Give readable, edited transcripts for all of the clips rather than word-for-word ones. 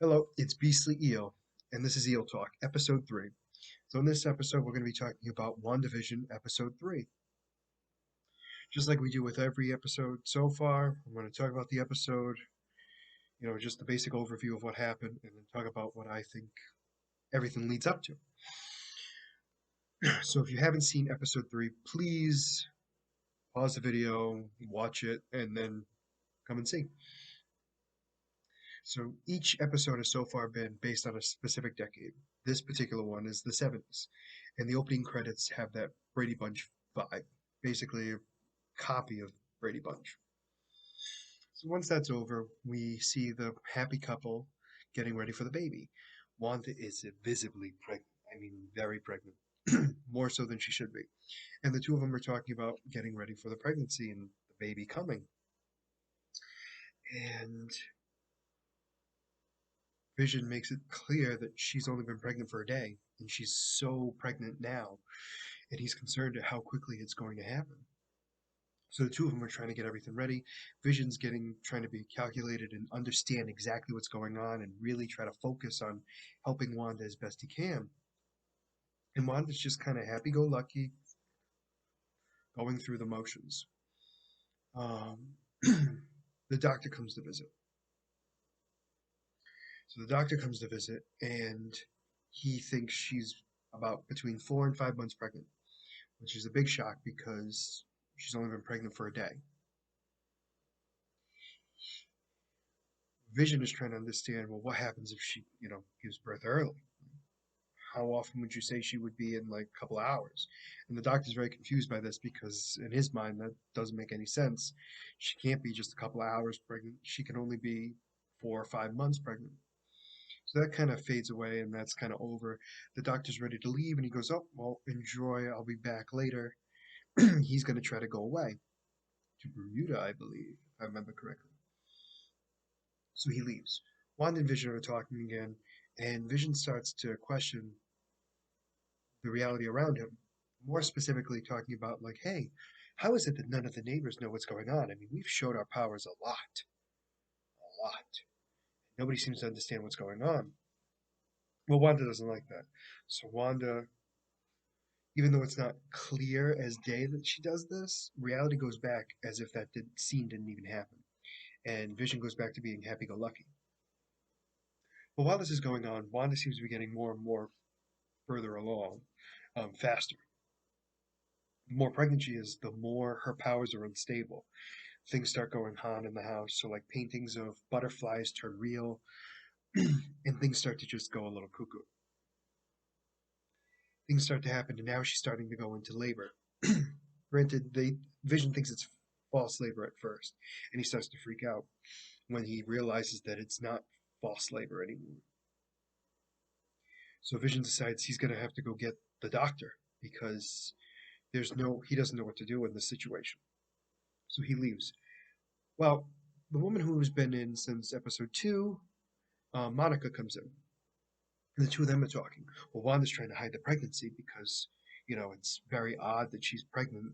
Hello, it's Beastly Eel, and this is Eel Talk, Episode 3. So, in this episode, we're going to be talking about WandaVision, Episode 3. Just like we do with every episode so far, I'm going to talk about the episode, just the basic overview of what happened, and then talk about what I think everything leads up to. So, if you haven't seen Episode 3, please pause the video, watch it, and then come and see. So each episode has so far been based on a specific decade. This particular one is the 70s, and the opening credits have that Brady Bunch vibe, basically a copy of Brady Bunch. So once that's over, we see the happy couple getting ready for the baby. Wanda is visibly pregnant. I mean, very pregnant, more so than she should be. And the two of them are talking about getting ready for the pregnancy and the baby coming. And Vision makes it clear that she's only been pregnant for a day, and she's so pregnant now, and he's concerned at how quickly it's going to happen. So the two of them are trying to get everything ready. Vision's trying to be calculated and understand exactly what's going on and really try to focus on helping Wanda as best he can. And Wanda's just kind of happy-go-lucky, going through the motions. Um, the doctor comes to visit. So the doctor comes to visit, and he thinks she's about between 4 and 5 months pregnant, which is a big shock because she's only been pregnant for a day. Vision is trying to understand, well, what happens if she, gives birth early? How often would you say she would be in like a couple of hours? And the doctor's very confused by this because in his mind that doesn't make any sense. She can't be just a couple of hours pregnant. She can only be 4 or 5 months pregnant. So that kind of fades away and that's kind of over. The doctor's ready to leave and he goes, oh, well, enjoy. I'll be back later. He's going to try to go away to Bermuda, I believe, if I remember correctly. So he leaves. Wanda and Vision are talking again, and Vision starts to question the reality around him. More specifically, talking about, like, hey, how is it that none of the neighbors know what's going on? I mean, we've showed our powers a lot, a lot. Nobody seems to understand what's going on. Well, Wanda doesn't like that. So Wanda, even though it's not clear as day that she does this, reality goes back as if scene didn't even happen. And Vision goes back to being happy-go-lucky. But while this is going on, Wanda seems to be getting more and more further along, faster. The more pregnant she is, the more her powers are unstable. Things start going on in the house, so like paintings of butterflies turn real, and things start to just go a little cuckoo. Things start to happen, and now she's starting to go into labor. Granted, Vision thinks it's false labor at first, and he starts to freak out when he realizes that it's not false labor anymore. So Vision decides he's going to have to go get the doctor because he doesn't know what to do in this situation. So he leaves. Well, the woman who's been in since episode 2, Monica, comes in. And the two of them are talking. Well, Wanda's trying to hide the pregnancy because, it's very odd that she's pregnant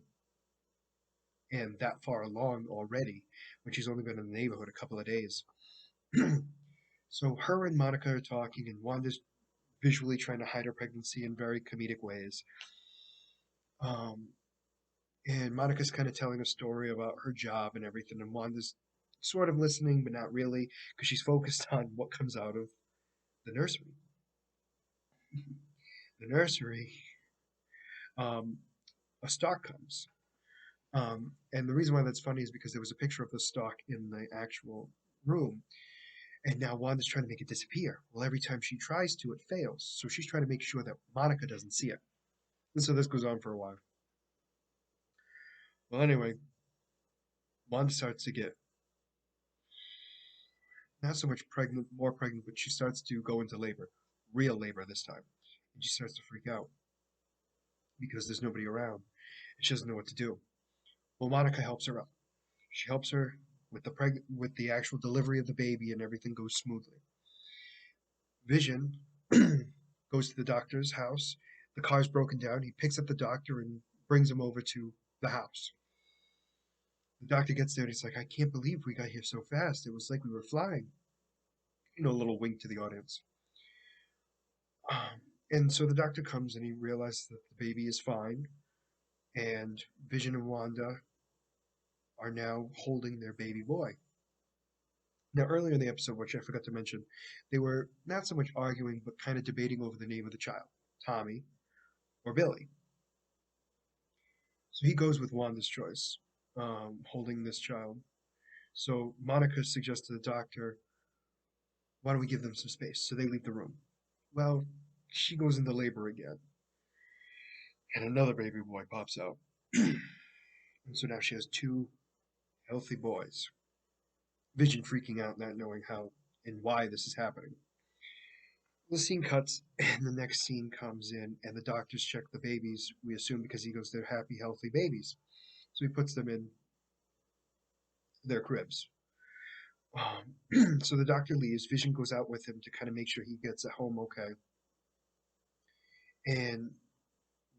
and that far along already when she's only been in the neighborhood a couple of days. So her and Monica are talking, and Wanda's visually trying to hide her pregnancy in very comedic ways. Um, and Monica's kind of telling a story about her job and everything, and Wanda's sort of listening, but not really, because she's focused on what comes out of the nursery. The nursery, um, a stalk comes. And the reason why that's funny is because there was a picture of the stalk in the actual room, and now Wanda's trying to make it disappear. Well, every time she tries to, it fails. So she's trying to make sure that Monica doesn't see it. And so this goes on for a while. Well, anyway, Wanda starts to get not so much pregnant, more pregnant, but she starts to go into labor, real labor this time. And she starts to freak out because there's nobody around and she doesn't know what to do. Well, Monica helps her out. She helps her with with the actual delivery of the baby, and everything goes smoothly. Vision goes to the doctor's house. The car's broken down. He picks up the doctor and brings him over to the house. The doctor gets there and he's like, I can't believe we got here so fast. It was like we were flying. a little wink to the audience. And so the doctor comes and he realizes that the baby is fine, and Vision and Wanda are now holding their baby boy. Now, earlier in the episode, which I forgot to mention, they were not so much arguing, but kind of debating over the name of the child, Tommy or Billy. So he goes with Wanda's choice, holding this child. So Monica suggests to the doctor, why don't we give them some space? So they leave the room. Well, she goes into labor again, and another baby boy pops out. And so now she has two healthy boys. Vision freaking out, not knowing how and why this is happening. The scene cuts, and the next scene comes in, and the doctors check the babies, we assume because he goes, they're happy, healthy babies. So he puts them in their cribs. So the doctor leaves. Vision goes out with him to kind of make sure he gets at home okay. And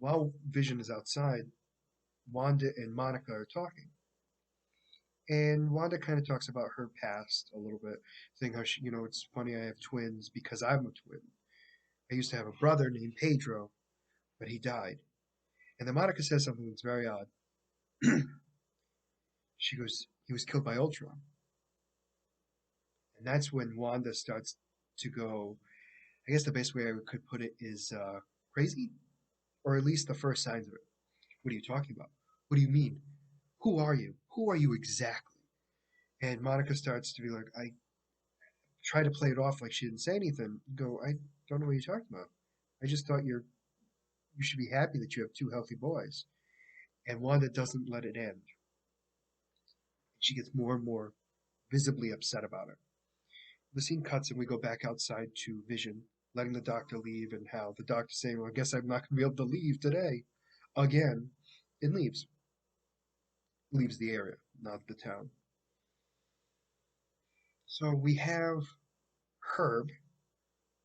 while Vision is outside, Wanda and Monica are talking. And Wanda kind of talks about her past a little bit, saying how she, it's funny I have twins because I'm a twin. I used to have a brother named Pedro, but he died. And then Monica says something that's very odd. She goes, he was killed by Ultron. And that's when Wanda starts to go, I guess the best way I could put it is crazy, or at least the first signs of it. What are you talking about? What do you mean? Who are you? Who are you exactly? And Monica starts to be like, I try to play it off like she didn't say anything. Go, I don't know what you're talking about. I just thought you should be happy that you have two healthy boys. And Wanda doesn't let it end. She gets more and more visibly upset about it. The scene cuts and we go back outside to Vision, letting the doctor leave, and how the doctor's saying, well, I guess I'm not going to be able to leave today. Again, and leaves. Leaves the area, not the town. So we have Herb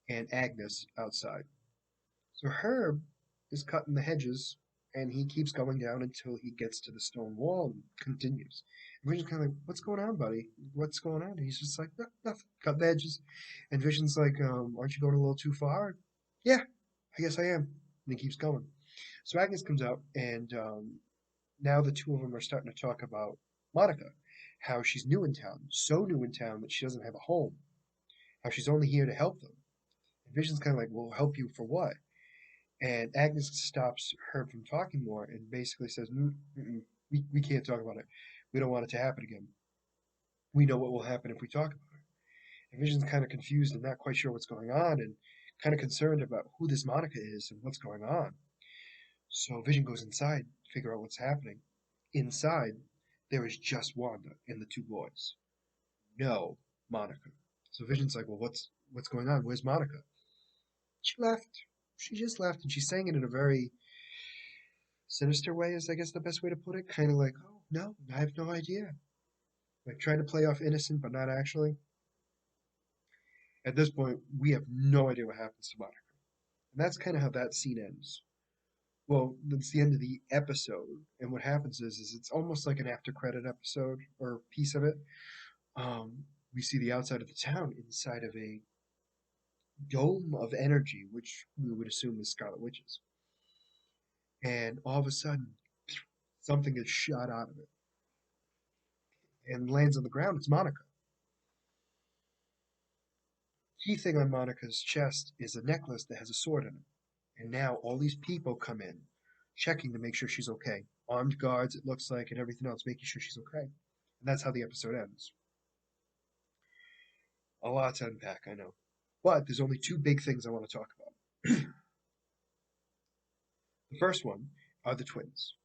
and Agnes outside. So Herb is cutting the hedges and he keeps going down until he gets to the stone wall and continues. And Vision's kind of like, what's going on, buddy? What's going on? And he's just like, "No, nothing. Cut the hedges. And Vision's like, aren't you going a little too far? Yeah, I guess I am. And he keeps going. So Agnes comes out and now the two of them are starting to talk about Monica, how she's new in town, so new in town that she doesn't have a home, how she's only here to help them. And Vision's kind of like, well, help you for what? And Agnes stops her from talking more and basically says, we can't talk about it. We don't want it to happen again. We know what will happen if we talk about it. And Vision's kind of confused and not quite sure what's going on and kind of concerned about who this Monica is and what's going on. So Vision goes inside to figure out what's happening. Inside, there is just Wanda and the two boys. No Monica. So Vision's like, well, what's going on? Where's Monica? She left. She just left, and she's saying it in a very sinister way, is I guess the best way to put it. Kind of like, oh no, I have no idea. Like trying to play off innocent, but not actually. At this point, we have no idea what happens to Monica, and that's kind of how that scene ends. Well, that's the end of the episode, and what happens is it's almost like an after credit episode or piece of it. We see the outside of the town inside of a dome of energy, which we would assume is Scarlet Witch's. And all of a sudden, something gets shot out of it and lands on the ground. It's Monica. Key thing on Monica's chest is a necklace that has a sword in it. And now all these people come in, checking to make sure she's okay. Armed guards, it looks like, and everything else, making sure she's okay. And that's how the episode ends. A lot to unpack, I know. But there's only two big things I want to talk about. The first one are the twins.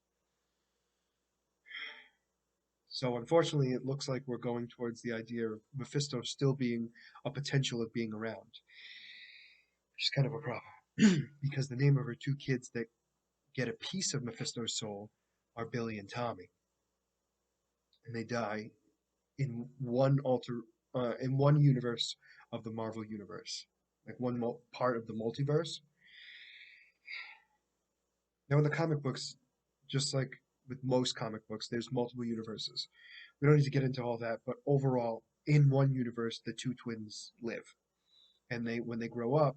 So unfortunately, it looks like we're going towards the idea of Mephisto still being a potential of being around, which is kind of a problem. Because the name of her two kids that get a piece of Mephisto's soul are Billy and Tommy, and they die in one universe of the Marvel universe, like part of the multiverse. Now, in the comic books, just like with most comic books, there's multiple universes. We don't need to get into all that, but overall, in one universe, the two twins live. and they when they grow up,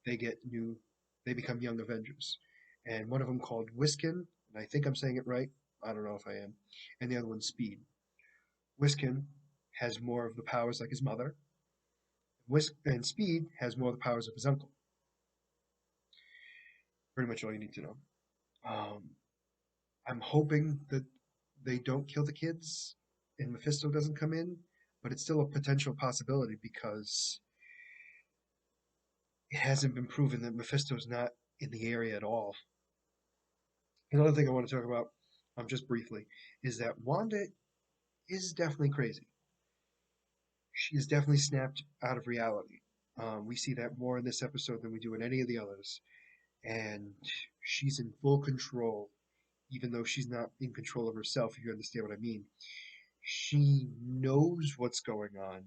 they get new, they become young Avengers, and one of them called Whiskin, and I think I'm saying it right. I don't know if I am, and the other one's Speed. Whiskin has more of the powers like his mother. And Speed has more of the powers of his uncle. Pretty much all you need to know. Um, I'm hoping that they don't kill the kids and Mephisto doesn't come in, but it's still a potential possibility because it hasn't been proven that Mephisto's not in the area at all. Another thing I want to talk about, just briefly, is that Wanda is definitely crazy. She is definitely snapped out of reality. We see that more in this episode than we do in any of the others. And she's in full control, even though she's not in control of herself, if you understand what I mean. She knows what's going on,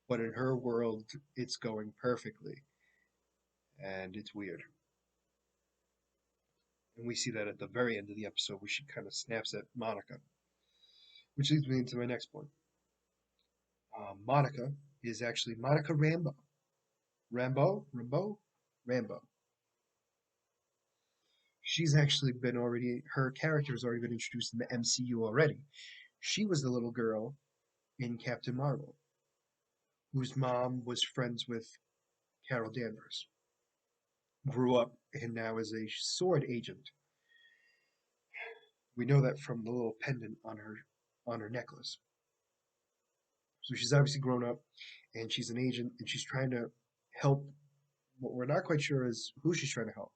but in her world, it's going perfectly. And it's weird. And we see that at the very end of the episode where she kind of snaps at Monica, which leads me into my next point. Monica is actually Monica Rambo. Rambo. She's actually been already, her character has already been introduced in the MCU already. She was the little girl in Captain Marvel, whose mom was friends with Carol Danvers, grew up and now is a sword agent. We know that from the little pendant on her necklace. So she's obviously grown up and she's an agent and she's trying to help. What we're not quite sure is who she's trying to help.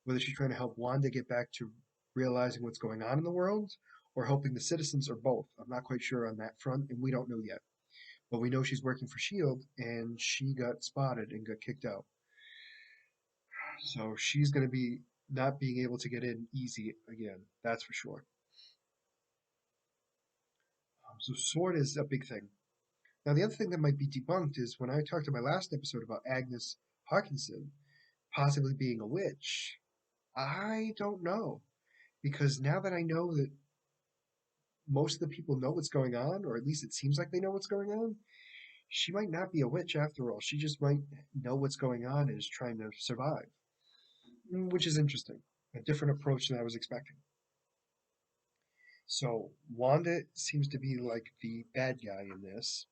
Whether she's trying to help Wanda get back to realizing what's going on in the world or helping the citizens or both. I'm not quite sure on that front and we don't know yet. But we know she's working for S.H.I.E.L.D. and she got spotted and got kicked out. So she's going to be not being able to get in easy again. That's for sure. So Sword is a big thing. Now, the other thing that might be debunked is when I talked in my last episode about Agnes Parkinson possibly being a witch. I don't know. Because now that I know that most of the people know what's going on, or at least it seems like they know what's going on, she might not be a witch after all. She just might know what's going on and is trying to survive, which is interesting. A different approach than I was expecting. So Wanda seems to be like the bad guy in this.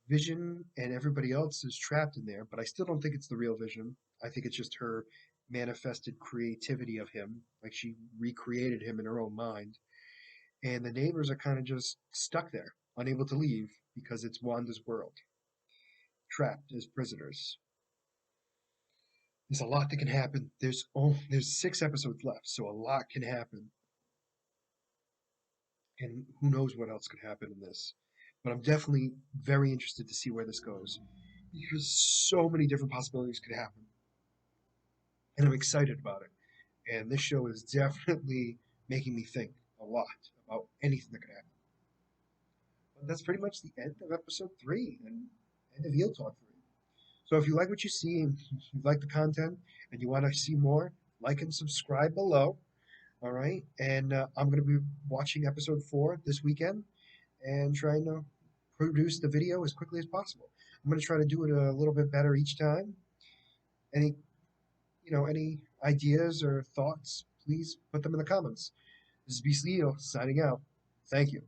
Vision and everybody else is trapped in there, but I still don't think it's the real Vision. I think it's just her manifested creativity of him, like she recreated him in her own mind. And the neighbors are kind of just stuck there, unable to leave because it's Wanda's world, trapped as prisoners. There's a lot that can happen. There's 6 episodes left, so a lot can happen, and who knows what else could happen in this. But I'm definitely very interested to see where this goes because so many different possibilities could happen, and I'm excited about it. And this show is definitely making me think a lot about anything that could happen. But that's pretty much the end of episode 3 and end of Eel Talk 3. So if you like what you see and you like the content and you want to see more, like and subscribe below. All right. And I'm going to be watching episode 4 this weekend and trying to produce the video as quickly as possible. I'm going to try to do it a little bit better each time. Any, any ideas or thoughts, please put them in the comments. This is Beastly Eel signing out. Thank you.